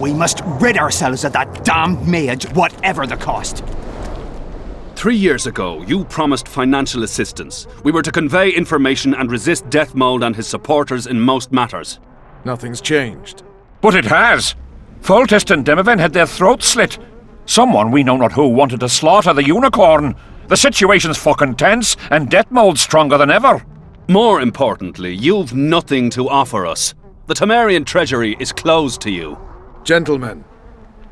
We must rid ourselves of that damned mage, whatever the cost. 3 years ago, you promised financial assistance. We were to convey information and resist Deathmold and his supporters in most matters. Nothing's changed. But it has. Foltest and Demoven had their throats slit. Someone, we know not who, wanted to slaughter the unicorn. The situation's fucking tense, and Deathmold's stronger than ever. More importantly, you've nothing to offer us. The Temerian treasury is closed to you. Gentlemen,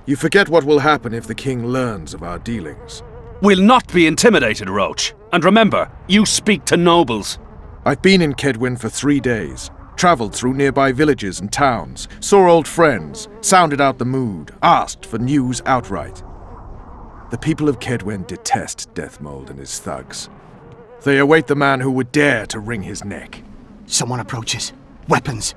you forget what will happen if the king learns of our dealings. We'll not be intimidated, Roche. And remember, you speak to nobles. I've been in Kedwin for 3 days. Travelled through nearby villages and towns, saw old friends, sounded out the mood, asked for news outright. The people of Kedwin detest Deathmold and his thugs. They await the man who would dare to wring his neck. Someone approaches. Weapons.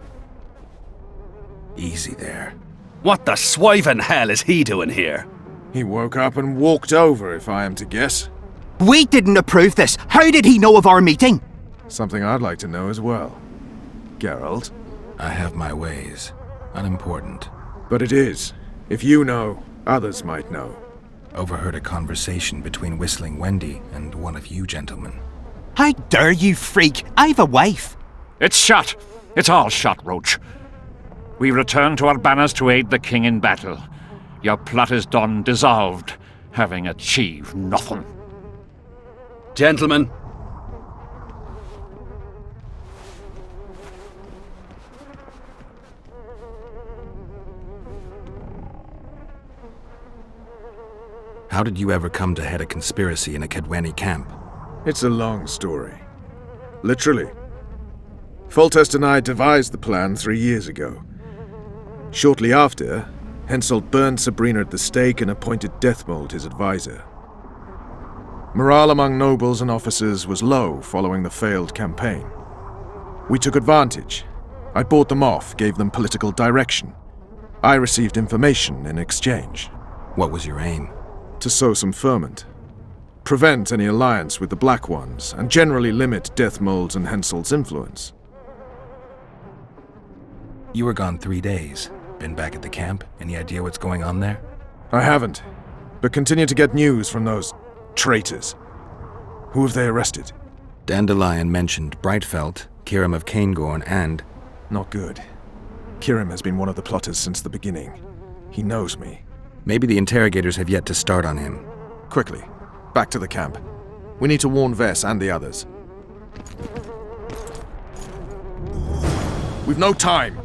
Easy there. What the swiven hell is he doing here? He woke up and walked over, if I am to guess. We didn't approve this. How did he know of our meeting? Something I'd like to know as well. Geralt? I have my ways. Unimportant. But it is. If you know, others might know. Overheard a conversation between Whistling Wendy and one of you gentlemen. How dare you, freak? I've a wife. It's shut. It's all shut, Roche. We return to our banners to aid the king in battle. Your plot is done, dissolved, having achieved nothing. Gentlemen. How did you ever come to head a conspiracy in a Kedweni camp? It's a long story. Literally. Foltest and I devised the plan 3 years ago. Shortly after, Henselt burned Sabrina at the stake and appointed Deathmold his advisor. Morale among nobles and officers was low following the failed campaign. We took advantage. I bought them off, gave them political direction. I received information in exchange. What was your aim? To sow some ferment. Prevent any alliance with the Black Ones, and generally limit Deathmold's and Henselt's influence. You were gone 3 days. Been back at the camp? Any idea what's going on there? I haven't, but continue to get news from those traitors. Who have they arrested? Dandelion mentioned Brightfelt, Kirim of Caingorn, and... Not good. Kirim has been one of the plotters since the beginning. He knows me. Maybe the interrogators have yet to start on him. Quickly, back to the camp. We need to warn Vess and the others. We've no time!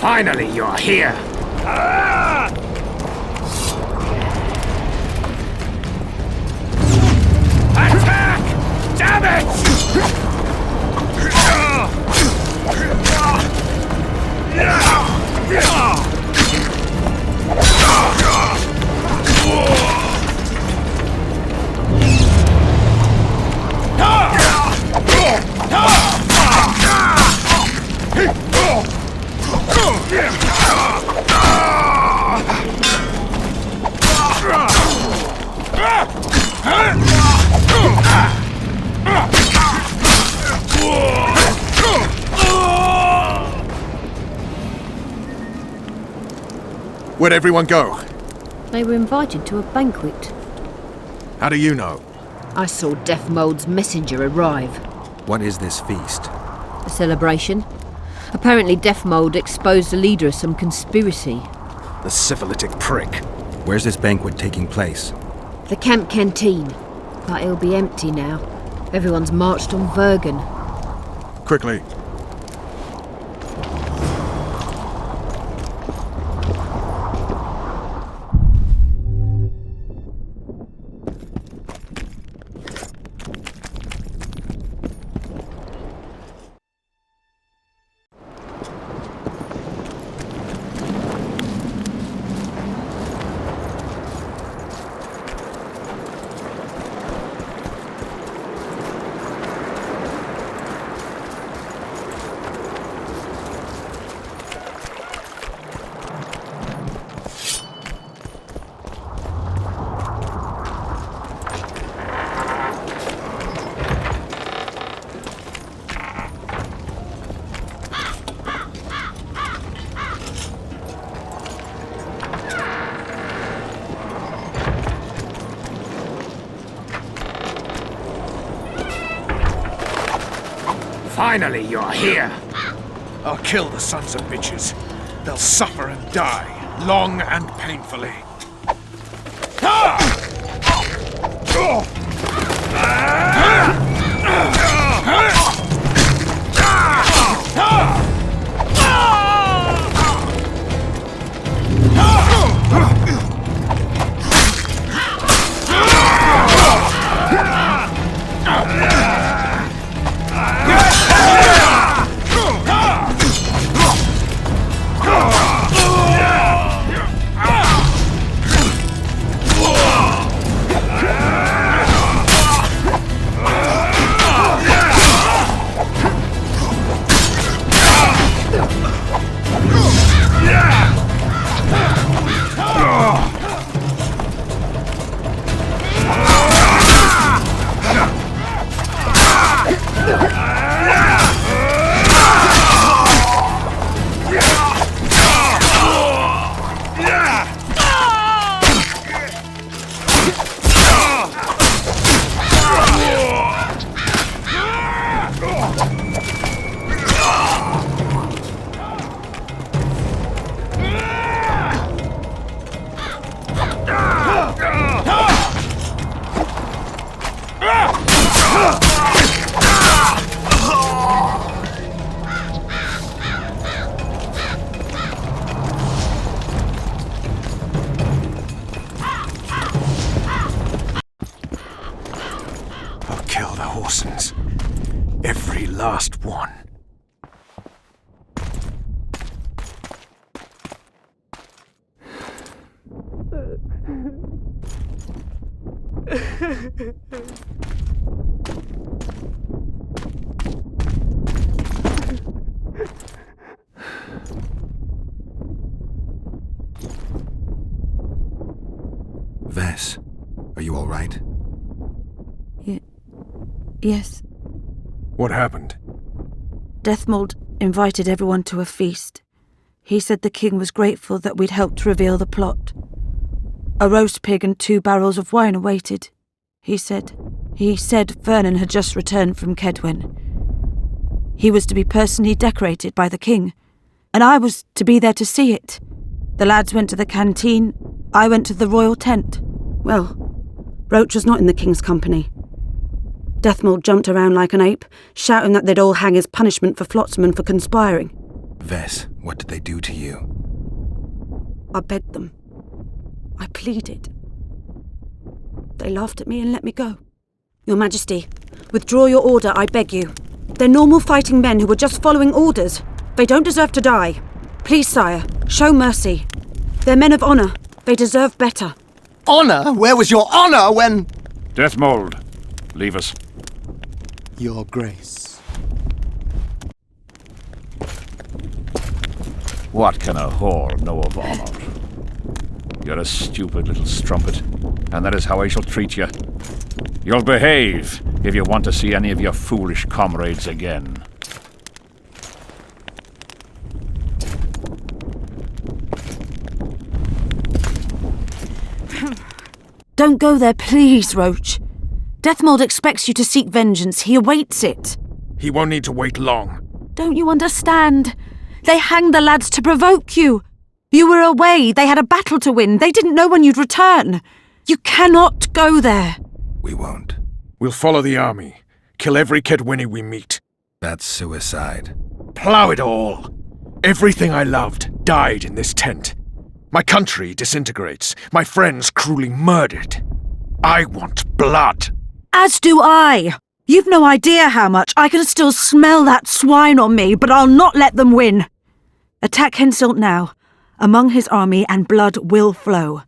Finally, you're here. Attack! Damage! Where'd everyone go? They were invited to a banquet. How do you know? I saw Deathmold's messenger arrive. What is this feast? A celebration. Apparently Deathmold exposed the leader of some conspiracy. The syphilitic prick. Where's this banquet taking place? The camp canteen. But it'll be empty now. Everyone's marched on Vergen. Quickly. Finally, you're here! I'll kill the sons of bitches. They'll suffer and die, long and painfully. Every last one. Vess, are you all right? Yes. What happened? Deathmold invited everyone to a feast. He said the king was grateful that we'd helped reveal the plot. A roast pig and 2 barrels of wine awaited, he said. He said Vernon had just returned from Kedwen. He was to be personally decorated by the king, and I was to be there to see it. The lads went to the canteen, I went to the royal tent. Well, Roche was not in the king's company. Deathmold jumped around like an ape, shouting that they'd all hang as punishment for Flotsam for conspiring. Vess, what did they do to you? I begged them. I pleaded. They laughed at me and let me go. Your Majesty, withdraw your order, I beg you. They're normal fighting men who were just following orders. They don't deserve to die. Please, sire, show mercy. They're men of honour. They deserve better. Honour? Where was your honour when... Deathmold, leave us. Your Grace. What can a whore know of honour? You're a stupid little strumpet, and that is how I shall treat you. You'll behave if you want to see any of your foolish comrades again. Don't go there, please, Roche. Deathmold expects you to seek vengeance. He awaits it. He won't need to wait long. Don't you understand? They hanged the lads to provoke you. You were away. They had a battle to win. They didn't know when you'd return. You cannot go there. We won't. We'll follow the army. Kill every Kedwini we meet. That's suicide. Plough it all. Everything I loved died in this tent. My country disintegrates. My friends cruelly murdered. I want blood. As do I. You've no idea how much. I can still smell that swine on me, but I'll not let them win. Attack Henselt now, among his army, and blood will flow.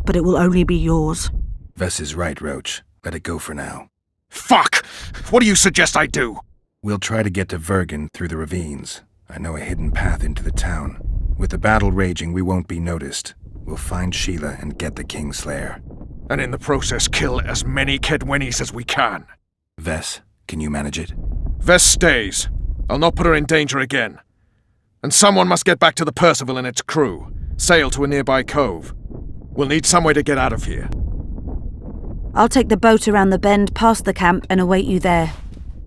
But it will only be yours. Vess is right, Roche. Let it go for now. Fuck! What do you suggest I do? We'll try to get to Vergen through the ravines. I know a hidden path into the town. With the battle raging, we won't be noticed. We'll find Sheila and get the Kingslayer. And in the process kill as many Kedwenis as we can. Vess, can you manage it? Vess stays. I'll not put her in danger again. And someone must get back to the Percival and its crew. Sail to a nearby cove. We'll need some way to get out of here. I'll take the boat around the bend past the camp and await you there.